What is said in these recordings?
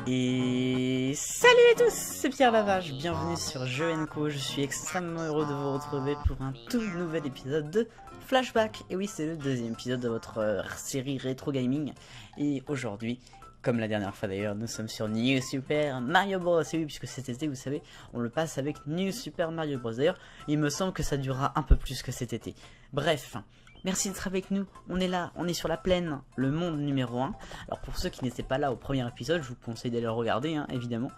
Et salut à tous, c'est Pierre Lavage, bienvenue sur Jeux & Co. Je suis extrêmement heureux de vous retrouver pour un tout nouvel épisode de Flashback. Et oui, c'est le deuxième épisode de votre série Rétro Gaming. Et aujourd'hui, comme la dernière fois d'ailleurs, nous sommes sur New Super Mario Bros. Et oui, puisque cet été, vous savez, on le passe avec New Super Mario Bros. D'ailleurs, il me semble que ça durera un peu plus que cet été. Bref, merci d'être avec nous, on est là, on est sur la plaine, le monde numéro 1. Alors pour ceux qui n'étaient pas là au premier épisode, je vous conseille d'aller le regarder, hein, évidemment.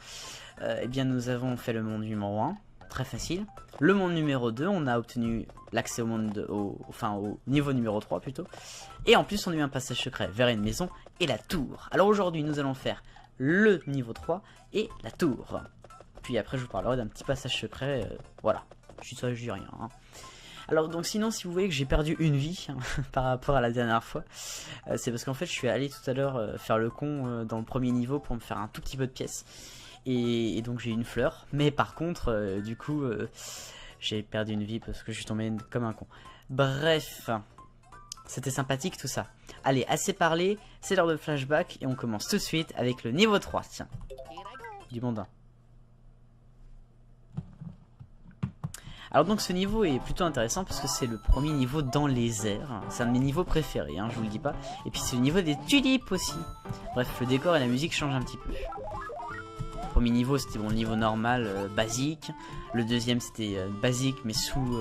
Eh bien nous avons fait le monde numéro 1, très facile. Le monde numéro 2, on a obtenu l'accès au monde, au niveau numéro 3 plutôt. Et en plus on a eu un passage secret vers une maison et la tour. Alors aujourd'hui nous allons faire le niveau 3 et la tour. Puis après je vous parlerai d'un petit passage secret, voilà. Je dis rien, hein. Alors donc sinon si vous voyez que j'ai perdu une vie hein, par rapport à la dernière fois, c'est parce qu'en fait je suis allé tout à l'heure faire le con dans le premier niveau pour me faire un tout petit peu de pièces. Et donc j'ai une fleur, mais par contre du coup j'ai perdu une vie parce que je suis tombé comme un con. Bref, c'était sympathique tout ça. Allez, assez parlé, c'est l'heure de flashback et on commence tout de suite avec le niveau 3, tiens, du monde 1. Alors donc ce niveau est plutôt intéressant parce que c'est le premier niveau dans les airs. C'est un de mes niveaux préférés, hein, je vous le dis pas. Et puis c'est le niveau des tulipes aussi. Bref, le décor et la musique changent un petit peu. Le premier niveau c'était bon, le niveau normal, basique. Le deuxième c'était basique mais sous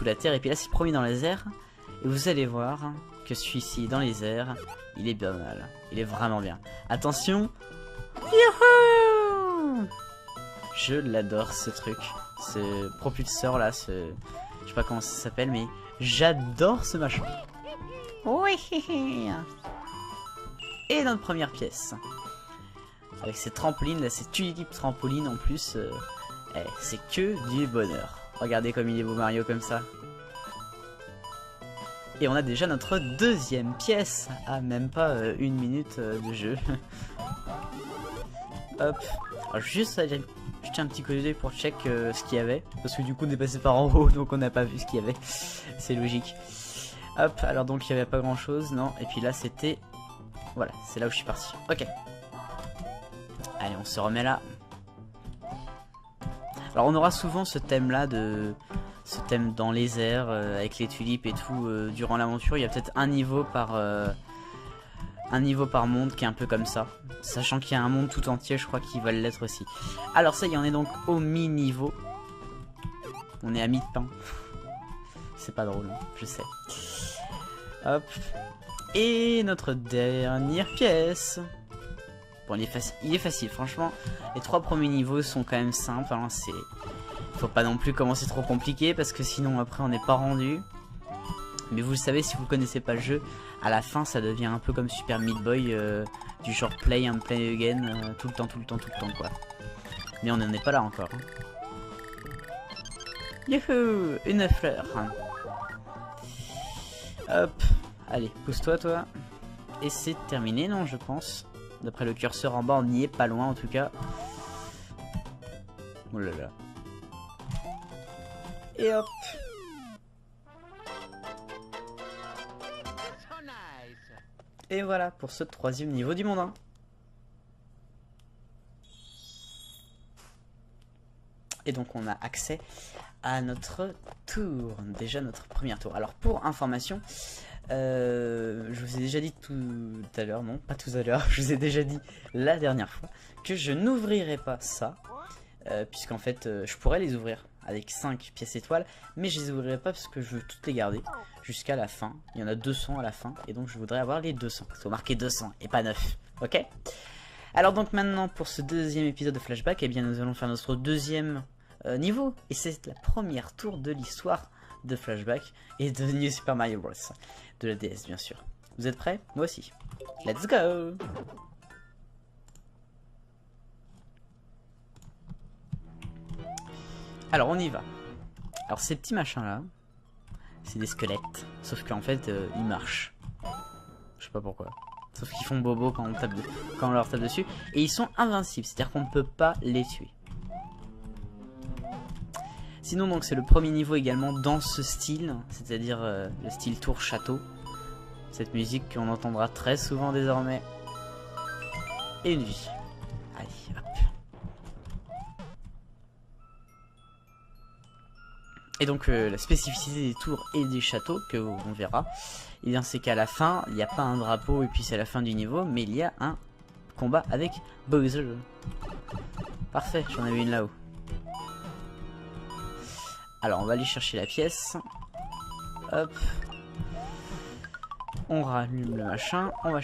la terre. Et puis là c'est le premier dans les airs. Et vous allez voir que celui-ci dans les airs, il est bien mal. Il est vraiment bien. Attention. Youhou! Je l'adore ce truc. Ce propulseur là, je sais pas comment ça s'appelle, mais j'adore ce machin. Oui. Et notre première pièce, avec ces trampolines là, ces tulipes trampolines en plus, c'est que du bonheur. Regardez comme il est beau Mario comme ça. Et on a déjà notre deuxième pièce, à même pas une minute de jeu. Hop, alors juste à dire. Jeter un petit coup d'œil pour check ce qu'il y avait, parce que du coup on est passé par en haut donc on n'a pas vu ce qu'il y avait. C'est logique. Hop, alors donc il n'y avait pas grand chose, non, et puis là c'était, voilà, c'est là où je suis parti. Ok, allez, on se remet là. Alors on aura souvent ce thème là, ce thème dans les airs avec les tulipes et tout durant l'aventure. Il y a peut-être un niveau par monde qui est un peu comme ça, sachant qu'il y a un monde tout entier, je crois qu'il va l'être aussi. Alors ça y est, on est donc au mi-niveau. On est à mi-temps. C'est pas drôle, hein, je sais. Hop. Et notre dernière pièce. Bon, il est facile, franchement. Les 3 premiers niveaux sont quand même simples, hein, faut pas non plus commencer trop compliqué, parce que sinon après on n'est pas rendu. Mais vous le savez, si vous connaissez pas le jeu, à la fin ça devient un peu comme Super Meat Boy, du genre play and play again, tout le temps quoi. Mais on n'en est pas là encore. Youhou, une fleur. Hop, allez, pousse-toi toi. Et c'est terminé, non, je pense. D'après le curseur en bas, on n'y est pas loin en tout cas. Oh là là. Et hop. Et voilà pour ce 3e niveau du monde 1. Et donc on a accès à notre tour, déjà notre première tour. Alors pour information, je vous ai déjà dit tout à l'heure, non pas tout à l'heure, je vous ai déjà dit la dernière fois que je n'ouvrirai pas ça, puisqu'en fait je pourrais les ouvrir avec 5 pièces étoiles, mais je les ouvrirai pas parce que je veux toutes les garder jusqu'à la fin. Il y en a 200 à la fin, et donc je voudrais avoir les 200. Il faut marquer 200 et pas 9, ok? Alors donc maintenant pour ce deuxième épisode de Flashback, eh bien nous allons faire notre deuxième niveau, et c'est la première tour de l'histoire de Flashback et de New Super Mario Bros. De la DS bien sûr. Vous êtes prêts? Moi aussi. Let's go! Alors on y va. Alors ces petits machins là, c'est des squelettes. Sauf qu'en fait ils marchent. Je sais pas pourquoi. Sauf qu'ils font bobo quand on leur tape dessus. Et ils sont invincibles, c'est à dire qu'on ne peut pas les tuer. Sinon donc c'est le premier niveau également dans ce style, c'est à dire le style tour château. Cette musique qu'on entendra très souvent désormais. et une vie. Allez, hop. Et donc la spécificité des tours et des châteaux que on verra, et bien c'est qu'à la fin, il n'y a pas un drapeau et puis c'est la fin du niveau, mais il y a un combat avec Bowser. Parfait, j'en avais une là-haut. Alors on va aller chercher la pièce. Hop. On rallume le machin, on va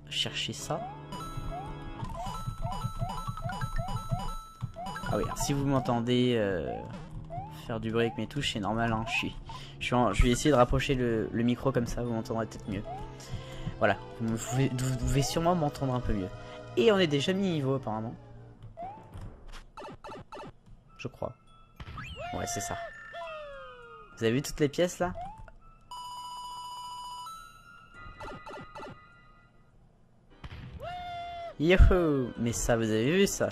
chercher ça. Ah oui, alors si vous m'entendez faire du bruit avec mes touches, c'est normal, hein. Je vais essayer de rapprocher le micro comme ça, vous m'entendrez peut-être mieux. Voilà, vous pouvez sûrement m'entendre un peu mieux. Et on est déjà mi-niveau apparemment. Je crois. Ouais, c'est ça. Vous avez vu toutes les pièces là? Youhou! Mais ça, vous avez vu ça?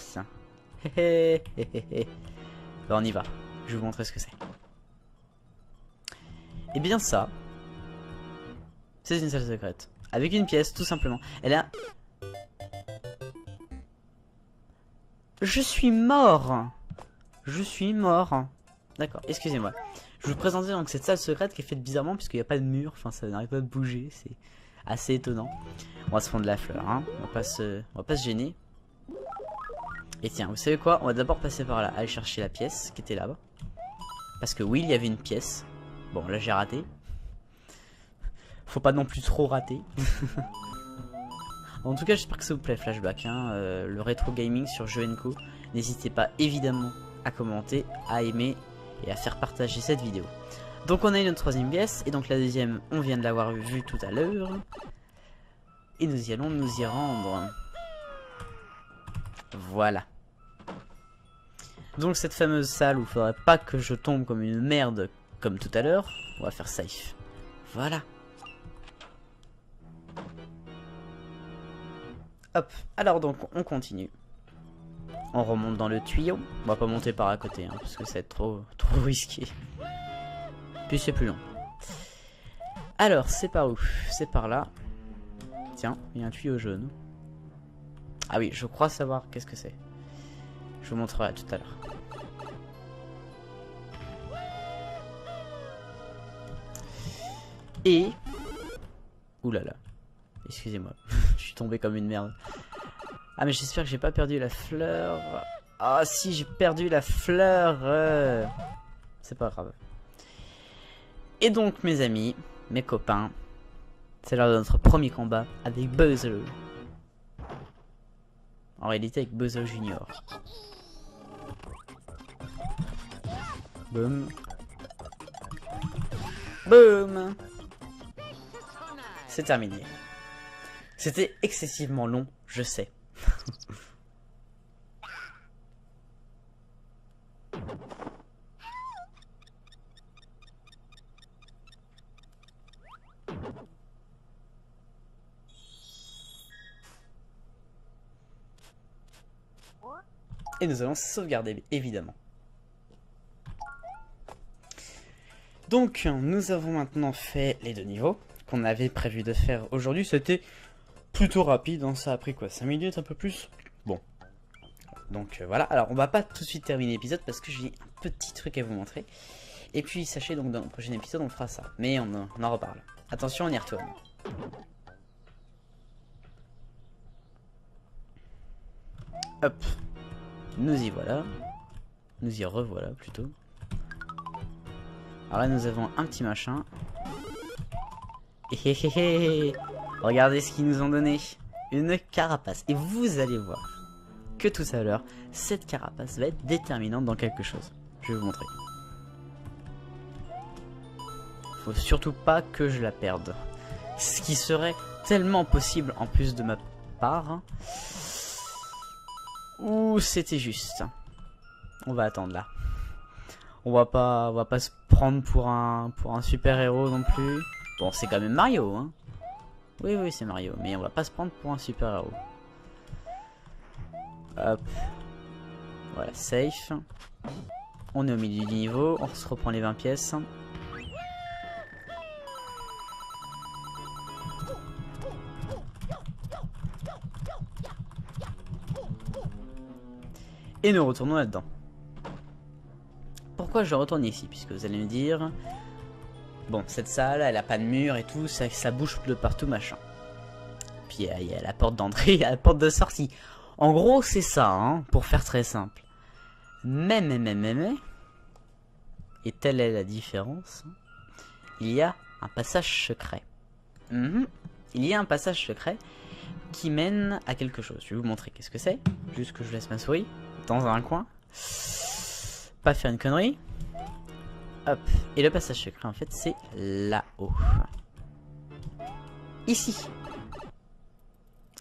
Ben, on y va. Je vais vous montrer ce que c'est. Et bien ça, c'est une salle secrète. Avec une pièce, tout simplement. Elle a... Je suis mort! Je suis mort. D'accord, excusez-moi. Je vous présentais donc cette salle secrète qui est faite bizarrement puisqu'il n'y a pas de mur. Enfin, ça n'arrive pas de bouger. C'est assez étonnant. On va se prendre la fleur, hein. On va pas se gêner. Et tiens, vous savez quoi? On va d'abord passer par là, aller chercher la pièce qui était là-bas. Parce que oui, il y avait une pièce. Bon, là j'ai raté. Faut pas non plus trop rater. En tout cas, j'espère que ça vous plaît, Flashback, hein, le rétro gaming sur Joenko. N'hésitez pas évidemment à commenter, à aimer et à faire partager cette vidéo. Donc on a une troisième pièce, et donc la deuxième, on vient de l'avoir vue tout à l'heure. Et nous y allons nous y rendre. Voilà. Donc cette fameuse salle où il faudrait pas que je tombe comme une merde comme tout à l'heure, on va faire safe. Voilà. Hop, alors donc on continue. On remonte dans le tuyau. On va pas monter par à côté, hein, parce que ça va être trop risqué. Puis c'est plus long. Alors, c'est par où? C'est par là. Tiens, il y a un tuyau jaune. Ah oui, je crois savoir qu'est-ce que c'est. Je vous montrerai tout à l'heure. Et... Ouh là là. Excusez-moi. Je suis tombé comme une merde. Ah mais j'espère que j'ai pas perdu la fleur. Ah si, j'ai perdu la fleur. C'est pas grave. Et donc mes amis, mes copains, c'est l'heure de notre premier combat avec Bowser. En réalité avec Bowser Junior. Boum. Boum. C'est terminé. C'était excessivement long, je sais. Et nous allons sauvegarder, évidemment. Donc, nous avons maintenant fait les deux niveaux qu'on avait prévu de faire aujourd'hui. C'était plutôt rapide, hein. Ça a pris quoi, 5 minutes, un peu plus? Bon. Donc voilà, alors on va pas tout de suite terminer l'épisode parce que j'ai un petit truc à vous montrer. Et puis sachez donc dans le prochain épisode on fera ça. Mais on en reparle. Attention, on y retourne. Hop. Nous y voilà. Nous y revoilà plutôt. Alors là nous avons un petit machin. Et regardez ce qu'ils nous ont donné. Une carapace. Et vous allez voir que tout à l'heure, cette carapace va être déterminante dans quelque chose. Je vais vous montrer. Faut surtout pas que je la perde. Ce qui serait tellement possible en plus de ma part. Ouh, c'était juste. On va attendre là. On va pas se prendre pour un super héros non plus. Bon, c'est quand même Mario, hein. Oui, oui, c'est Mario, mais on va pas se prendre pour un super héros. Hop. Voilà, safe. On est au milieu du niveau, on se reprend les 20 pièces. Et nous retournons là-dedans. Pourquoi je retourne ici? Puisque vous allez me dire... Bon, cette salle, elle a pas de mur et tout, ça bouge de partout, machin. Puis il y a la porte d'entrée, la porte de sortie. En gros, c'est ça, hein, pour faire très simple. Mais... Et telle est la différence. Il y a un passage secret. Il y a un passage secret qui mène à quelque chose. Je vais vous montrer qu'est-ce que c'est. Juste que je laisse ma souris dans un coin. Pas faire une connerie. Hop. Et le passage secret, en fait, c'est là-haut. Ici.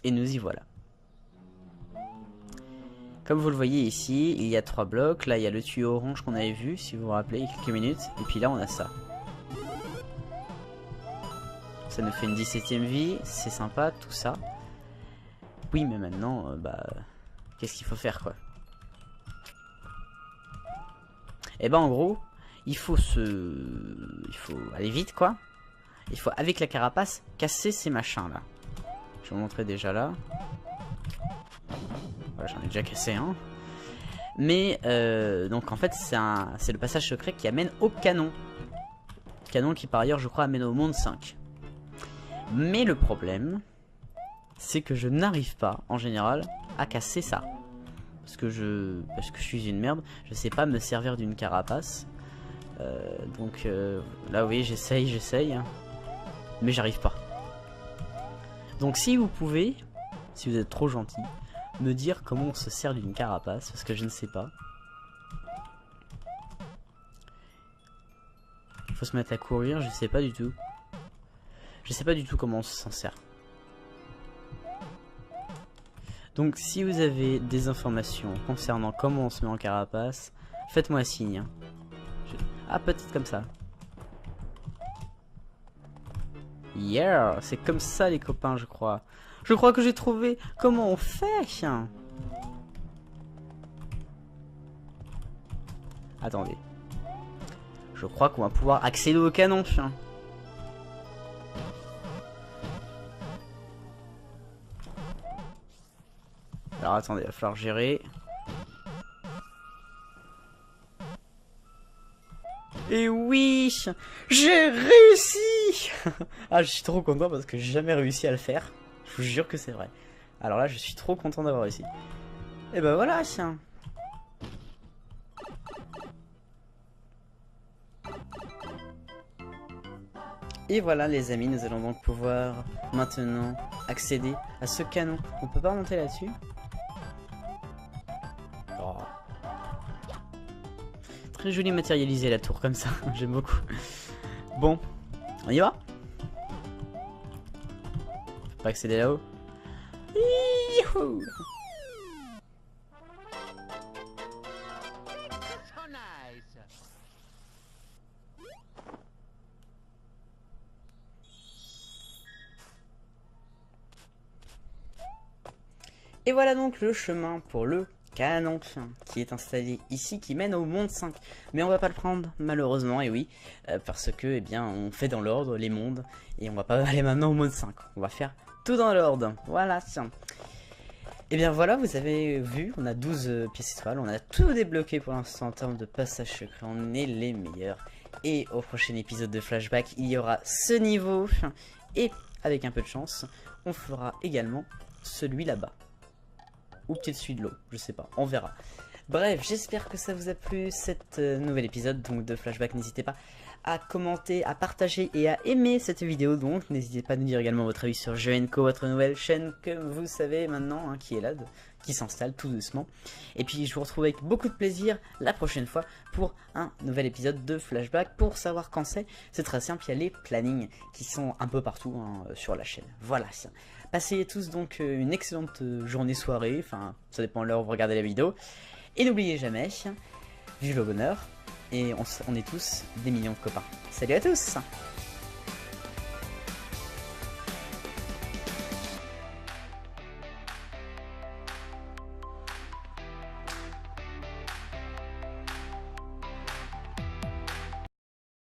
Et nous y voilà. Comme vous le voyez ici, il y a 3 blocs. Là, il y a le tuyau orange qu'on avait vu, si vous vous rappelez, il y a quelques minutes. Et puis là, on a ça. Ça nous fait une 17ème vie. C'est sympa, tout ça. Oui, mais maintenant, qu'est-ce qu'il faut faire, quoi? Et ben, en gros, il faut aller vite, quoi. Il faut, avec la carapace, casser ces machins-là. Je vais vous montrer déjà là. Voilà, j'en ai déjà cassé un. Mais, donc en fait, c'est le passage secret qui amène au canon. Canon qui, par ailleurs, je crois, amène au monde 5. Mais le problème, c'est que je n'arrive pas, en général, à casser ça. Parce que je suis une merde. Je sais pas me servir d'une carapace. Donc, là, oui, j'essaye. Mais j'arrive pas. Donc, si vous pouvez, si vous êtes trop gentil, me dire comment on se sert d'une carapace, parce que je ne sais pas. Il faut se mettre à courir, je sais pas du tout. Je sais pas du tout comment on s'en sert. Donc si vous avez des informations concernant comment on se met en carapace, faites-moi signe. Hein. Ah, peut-être comme ça. Yeah, c'est comme ça les copains, je crois. Je crois que j'ai trouvé comment on fait. Attendez. Je crois qu'on va pouvoir accéder au canon. Alors attendez, il va falloir gérer. Et oui, j'ai réussi. Ah, je suis trop content parce que j'ai jamais réussi à le faire. Je vous jure que c'est vrai. Alors là, je suis trop content d'avoir réussi. Et ben voilà, tiens. Et voilà les amis, nous allons donc pouvoir maintenant accéder à ce canon. On peut pas monter là-dessus? Oh. Très joli matérialisé la tour comme ça, j'aime beaucoup. Bon, on y va? On peut pas accéder là-haut? Youhou! Et voilà donc le chemin pour le canon qui est installé ici, qui mène au monde 5. Mais on va pas le prendre malheureusement, et oui, parce que eh bien on fait dans l'ordre les mondes, et on va pas aller maintenant au monde 5. On va faire tout dans l'ordre, voilà tiens. Et bien voilà, vous avez vu, on a 12 pièces étoiles, on a tout débloqué pour l'instant en termes de passage secret, on est les meilleurs. Et au prochain épisode de Flashback, il y aura ce niveau, et avec un peu de chance, on fera également celui là-bas. Ou peut-être celui de l'eau, je sais pas, on verra. Bref, j'espère que ça vous a plu cet nouvel épisode donc de Flashback. N'hésitez pas à commenter, à partager et à aimer cette vidéo. Donc n'hésitez pas à nous dire également votre avis sur Joenco, votre nouvelle chaîne que vous savez maintenant, hein, qui est là, qui s'installe tout doucement. Et puis je vous retrouve avec beaucoup de plaisir la prochaine fois pour un nouvel épisode de Flashback. Pour savoir quand c'est très simple, il y a les plannings qui sont un peu partout hein, sur la chaîne. Voilà. Passez tous donc une excellente journée, soirée, enfin ça dépend de l'heure où vous regardez la vidéo. Et n'oubliez jamais, vive le bonheur, et on est tous des millions de copains. Salut à tous!